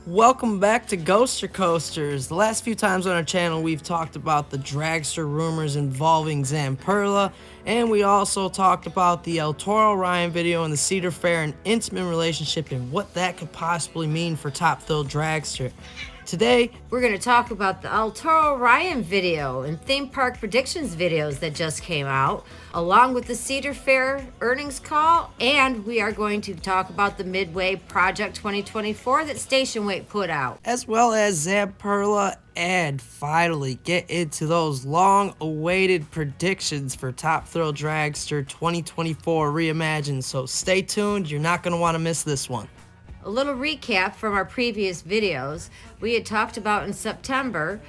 Welcome back to Ghoster Coasters. The last few times on our channel we've talked about the Dragster rumors involving ZAMPERLA, and we also talked about the El Toro Ryan video and the Cedar Fair and Intamin relationship and what that could possibly mean for Top Thrill Dragster. Today, we're going to talk about the El Toro Ryan video and theme park predictions videos that just came out, along with the Cedar Fair earnings call, and we are going to talk about the Midway Project 2024 that Station Weight put out. As well as ZAMPERLA, and finally get into those long-awaited predictions for Top Thrill Dragster 2024 Reimagined. So stay tuned, you're not going to want to miss this one. A little recap from our previous videos. We had talked about in September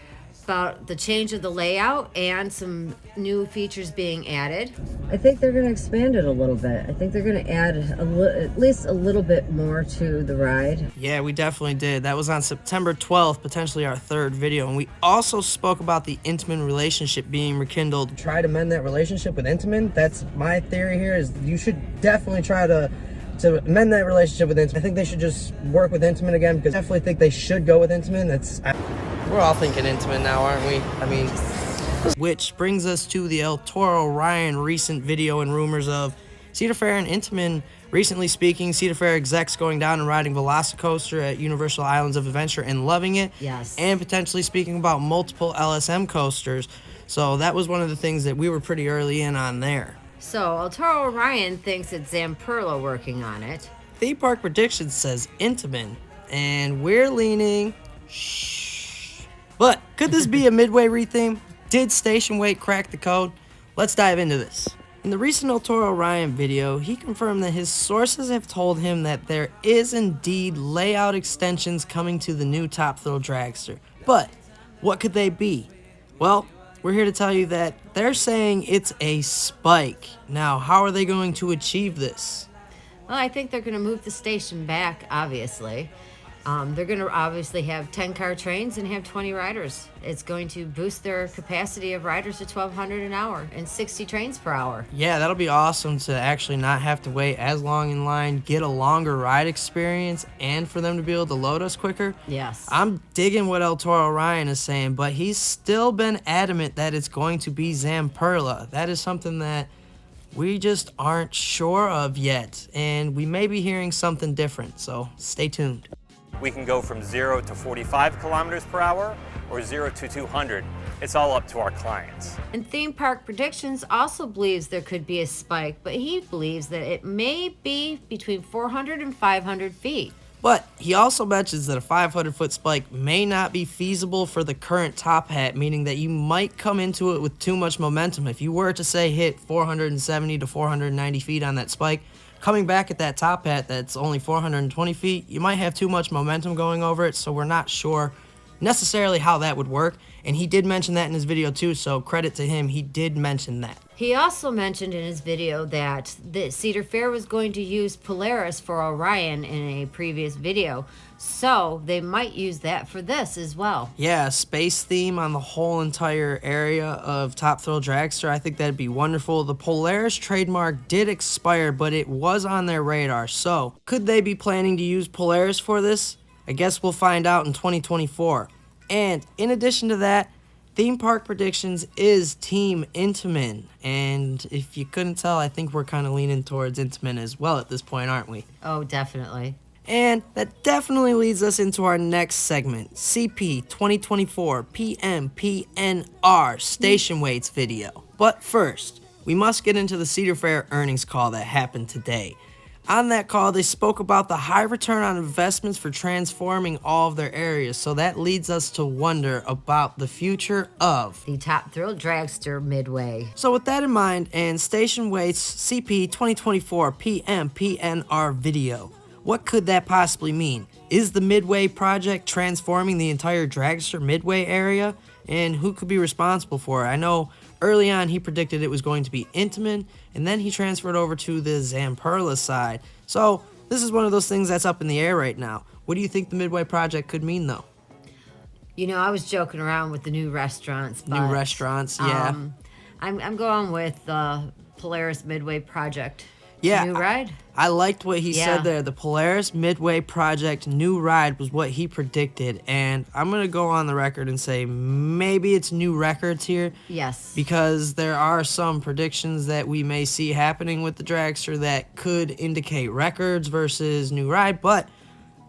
about the change of the layout and some new features being added. I think they're going to expand it a little bit. I think they're going to add at least a little bit more to the ride. Yeah, we definitely did. That was on September 12th, potentially our third video. And we also spoke about the Intamin relationship being rekindled. Try to mend that relationship with Intamin. That's my theory here, is you should definitely try to mend that relationship with Intamin. I think they should just work with Intamin again, because I definitely think they should go with Intamin. We're all thinking Intamin now, aren't we? I mean, which brings us to the El Toro Ryan recent video and rumors of Cedar Fair and Intamin. Recently speaking, Cedar Fair execs going down and riding Velocicoaster at Universal Islands of Adventure and loving it. Yes. And potentially speaking about multiple LSM coasters. So that was one of the things that we were pretty early in on there. So El Toro Ryan thinks it's ZAMPERLA working on it. Theme Park Predictions says Intamin, and we're leaning shh. But could this be a Midway retheme? Did Station Weight crack the code? Let's dive into this. In the recent El Toro Ryan video, he confirmed that his sources have told him that there is indeed layout extensions coming to the new Top Thrill Dragster. But what could they be? Well, we're here to tell you that they're saying it's a spike. Now, how are they going to achieve this? Well, I think they're going to move the station back, obviously. They're going to obviously have 10-car trains and have 20 riders. It's going to boost their capacity of riders to 1,200 an hour and 60 trains per hour. Yeah, that'll be awesome to actually not have to wait as long in line, get a longer ride experience, and for them to be able to load us quicker. Yes. I'm digging what El Toro Ryan is saying, but he's still been adamant that it's going to be ZAMPERLA. That is something that we just aren't sure of yet, and we may be hearing something different, so stay tuned. We can go from 0 to 45 kilometers per hour or 0 to 200. It's all up to our clients. And Theme Park Predictions also believes there could be a spike, but he believes that it may be between 400 and 500 feet. But he also mentions that a 500-foot spike may not be feasible for the current top hat, meaning that you might come into it with too much momentum. If you were to, say, hit 470 to 490 feet on that spike, coming back at that top hat that's only 420 feet, you might have too much momentum going over it, so we're not sure necessarily how that would work. And he did mention that in his video too, so credit to him, he did mention that. He also mentioned in his video that the Cedar Fair was going to use Polaris for Orion in a previous video, so they might use that for this as well. Yeah, a space theme on the whole entire area of Top Thrill Dragster. I think that'd be wonderful. The Polaris trademark did expire, but it was on their radar. So, could they be planning to use Polaris for this? I guess we'll find out in 2024. And in addition to that, Theme Park Predictions is Team Intamin. And if you couldn't tell, I think we're kind of leaning towards Intamin as well at this point, aren't we? Oh, definitely. And that definitely leads us into our next segment, CP 2024 PMPNR Station Weights video. But first, we must get into the Cedar Fair earnings call that happened today. On that call, they spoke about the high return on investments for transforming all of their areas, so that leads us to wonder about the future of the Top Thrill Dragster Midway. So with that in mind, and Station Weight's CP 2024 PMPNR video, what could that possibly mean? Is the Midway project transforming the entire Dragster Midway area? And who could be responsible for it? I know early on he predicted it was going to be Intamin, and then he transferred over to the ZAMPERLA side. So this is one of those things that's up in the air right now. What do you think the Midway project could mean, though? You know, I was joking around with the new restaurants. But, yeah. I'm going with the Polaris Midway project. Yeah. New ride? I liked what he Yeah. said there. The Polaris Midway Project new ride was what he predicted. And I'm going to go on the record and say maybe it's new records here. Yes. Because there are some predictions that we may see happening with the Dragster that could indicate records versus new ride. But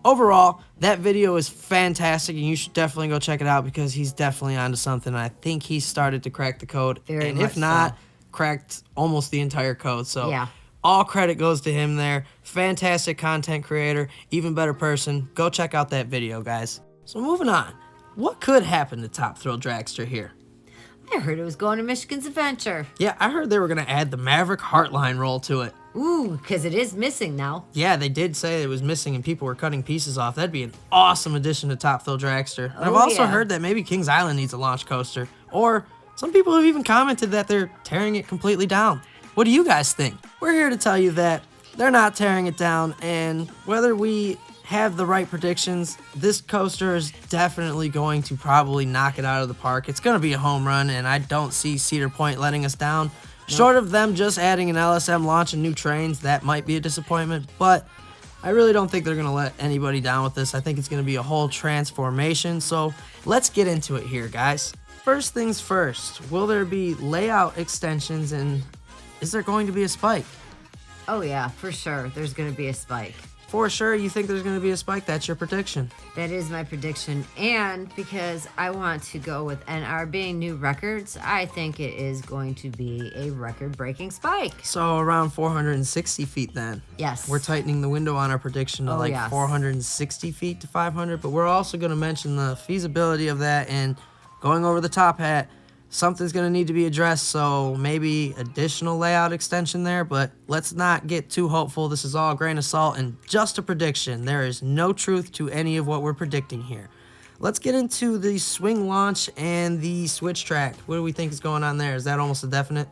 overall, that video is fantastic, and you should definitely go check it out because he's definitely onto something. I think he started to crack the code. Very and much if not, so. cracked almost the entire code. So Yeah. all credit goes to him there. Fantastic content creator, even better person. Go check out that video, guys. So moving on. What could happen to Top Thrill Dragster here? I heard it was going to Michigan's Adventure. Yeah, I heard they were going to add the Maverick Heartline roll to it. Ooh, because it is missing now. Yeah, they did say it was missing and people were cutting pieces off. That'd be an awesome addition to Top Thrill Dragster. And I've also yeah. heard that maybe Kings Island needs a launch coaster. Or some people have even commented that they're tearing it completely down. What do you guys think? We're here to tell you that they're not tearing it down, and whether we have the right predictions, this coaster is definitely going to probably knock it out of the park. It's going to be a home run, and I don't see Cedar Point letting us down. Short of them just adding an LSM launch and new trains, that might be a disappointment, but I really don't think they're going to let anybody down with this. I think it's going to be a whole transformation, so let's get into it here, guys. First things first, will there be layout extensions, and is there going to be a spike? Oh, yeah, for sure. There's going to be a spike. For sure, you think there's going to be a spike? That's your prediction. That is my prediction. And because I want to go with NR being new records, I think it is going to be a record-breaking spike. So around 460 feet then. Yes. We're tightening the window on our prediction to Oh, like yes. 460 feet to 500, but we're also going to mention the feasibility of that and going over the top hat. Something's going to need to be addressed, so maybe additional layout extension there, but let's not get too hopeful. This is all a grain of salt and just a prediction. There is no truth to any of what we're predicting here. Let's get into the swing launch and the switch track. What do we think is going on there? Is that almost a definite?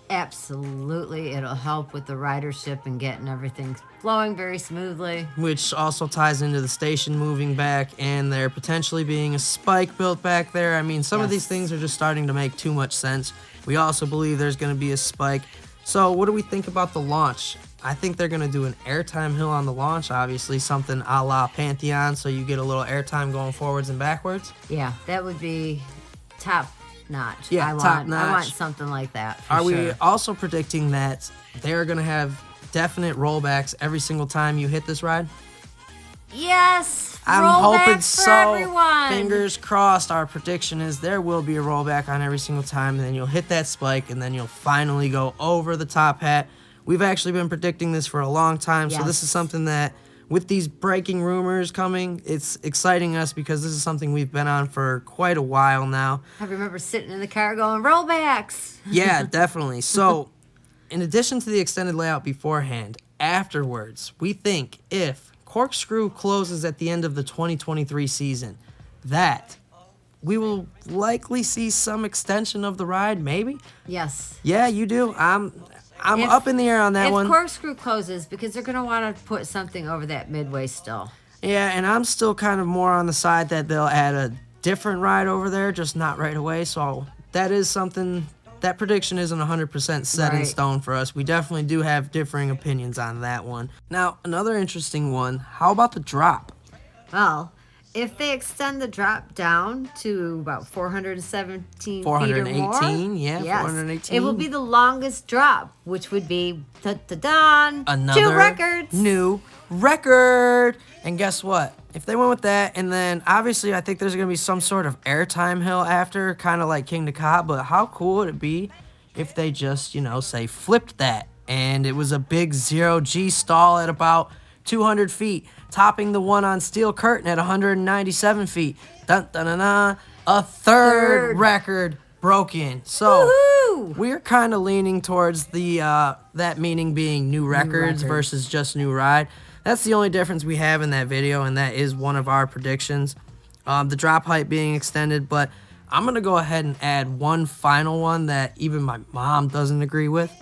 Absolutely. It'll help with the ridership and getting everything flowing very smoothly. Which also ties into the station moving back and there potentially being a spike built back there. I mean, some of these Yes. things are just starting to make too much sense. We also believe there's going to be a spike. So what do we think about the launch? I think they're going to do an airtime hill on the launch, obviously something a la Pantheon, so you get a little airtime going forwards and backwards. Yeah, that would be top notch. Yeah, I want, top notch. I want something like that. For Are sure. we also predicting that they're going to have definite rollbacks every single time you hit this ride? Yes! I'm rollbacks hoping for so. everyone. Fingers crossed. Our prediction is there will be a rollback on every single time, and then you'll hit that spike, and then you'll finally go over the top hat. We've actually been predicting this for a long time, so this Yes. is something that, with these breaking rumors coming, it's exciting us because this is something we've been on for quite a while now. I remember sitting in the car going, rollbacks! Yeah, definitely. So, in addition to the extended layout beforehand, afterwards, we think if Corkscrew closes at the end of the 2023 season, that we will likely see some extension of the ride, maybe? Yes. Yeah, you do. I'm If- up in the air on that if one. Corkscrew closes, because they're going to want to put something over that Midway still. Yeah, and I'm still kind of more on the side that they'll add a different ride over there, just not right away. So that is something, that prediction isn't 100% set in Right. stone for us. We definitely do have differing opinions on that one. Now, another interesting one, how about the drop? Well, if they extend the drop down to about 417 feet or 418, more, yeah, yes, 418. it will be the longest drop, which would be ta-da-dan, Another 2 records. new record. And guess what? If they went with that, and then obviously I think there's going to be some sort of airtime hill after, kind of like King to Cop, but how cool would it be if they just, you know, say flipped that and it was a big 0G stall at about 200 feet, topping the one on Steel Curtain at 197 feet. Dun, dun, dun, dun, a third record broken. So Woohoo! we're kind of leaning towards the that meaning being new records record. versus just new ride. That's the only difference we have in that video, and that is one of our predictions. The drop height being extended, but I'm going to go ahead and add one final one that even my mom doesn't agree with.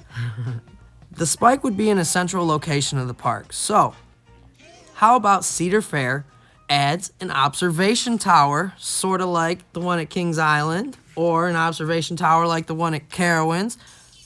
The spike would be in a central location of the park. So, how about Cedar Fair adds an observation tower, sort of like the one at Kings Island, or an observation tower like the one at Carowinds,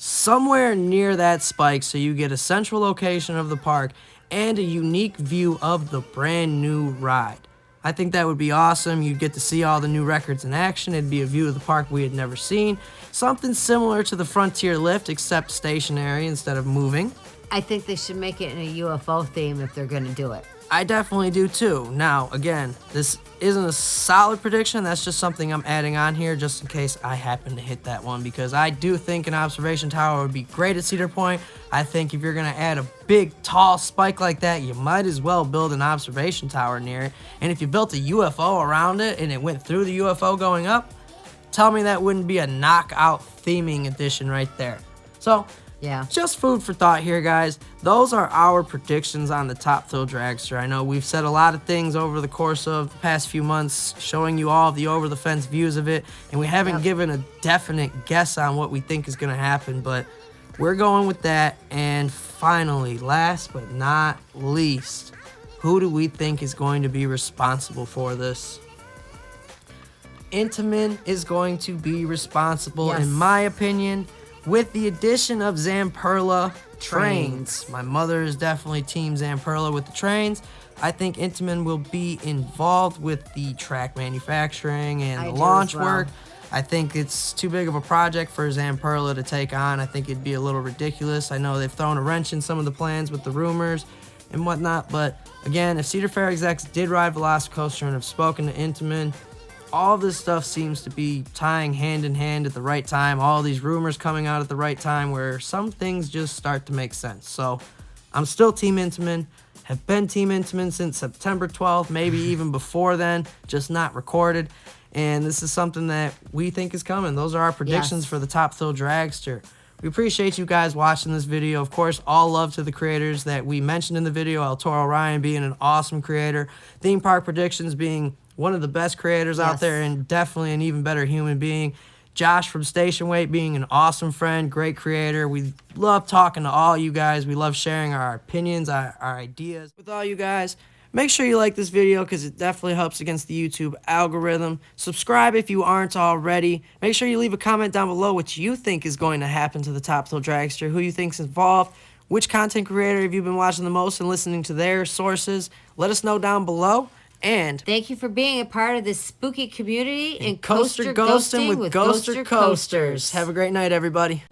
somewhere near that spike so you get a central location of the park and a unique view of the brand new ride. I think that would be awesome. You'd get to see all the new records in action. It'd be a view of the park we had never seen. Something similar to the Frontier Lift, except stationary instead of moving. I think they should make it in a UFO theme if they're going to do it. I definitely do too. Now, again, this isn't a solid prediction. That's just something I'm adding on here just in case I happen to hit that one, because I do think an observation tower would be great at Cedar Point. I think if you're going to add a big, tall spike like that, you might as well build an observation tower near it. And if you built a UFO around it and it went through the UFO going up, tell me that wouldn't be a knockout theming addition right there. So, yeah, just food for thought here, guys. Those are our predictions on the Top Thrill Dragster. I know we've said a lot of things over the course of the past few months, showing you all of the over-the-fence views of it, and we haven't given a definite guess on what we think is going to happen, but we're going with that. And finally, last but not least, who do we think is going to be responsible for this? INTAMIN is going to be responsible, in my opinion, with the addition of ZAMPERLA trains. My mother is definitely team ZAMPERLA with the trains. I think INTAMIN will be involved with the track manufacturing and the launch work. I think it's too big of a project for ZAMPERLA to take on. I think it'd be a little ridiculous. I know they've thrown a wrench in some of the plans with the rumors and whatnot, but again, if Cedar Fair execs did ride Velocicoaster and have spoken to INTAMIN, all this stuff seems to be tying hand in hand at the right time. All these rumors coming out at the right time where some things just start to make sense. So I'm still Team INTAMIN, have been Team INTAMIN since September 12th, maybe even before then, just not recorded. And this is something that we think is coming. Those are our predictions for the Top Thrill Dragster. We appreciate you guys watching this video. Of course, all love to the creators that we mentioned in the video. El Toro Ryan being an awesome creator. Theme Park Predictions being one of the best creators out there and definitely an even better human being. Josh from Station Weight being an awesome friend, great creator. We love talking to all you guys. We love sharing our opinions, our ideas with all you guys. Make sure you like this video because it definitely helps against the YouTube algorithm. Subscribe if you aren't already. Make sure you leave a comment down below what you think is going to happen to the Top Thrill Dragster, who you think's involved, which content creator have you been watching the most and listening to their sources. Let us know down below. And thank you for being a part of this spooky community and coaster ghosting with Ghoster Coasters. Have a great night, everybody.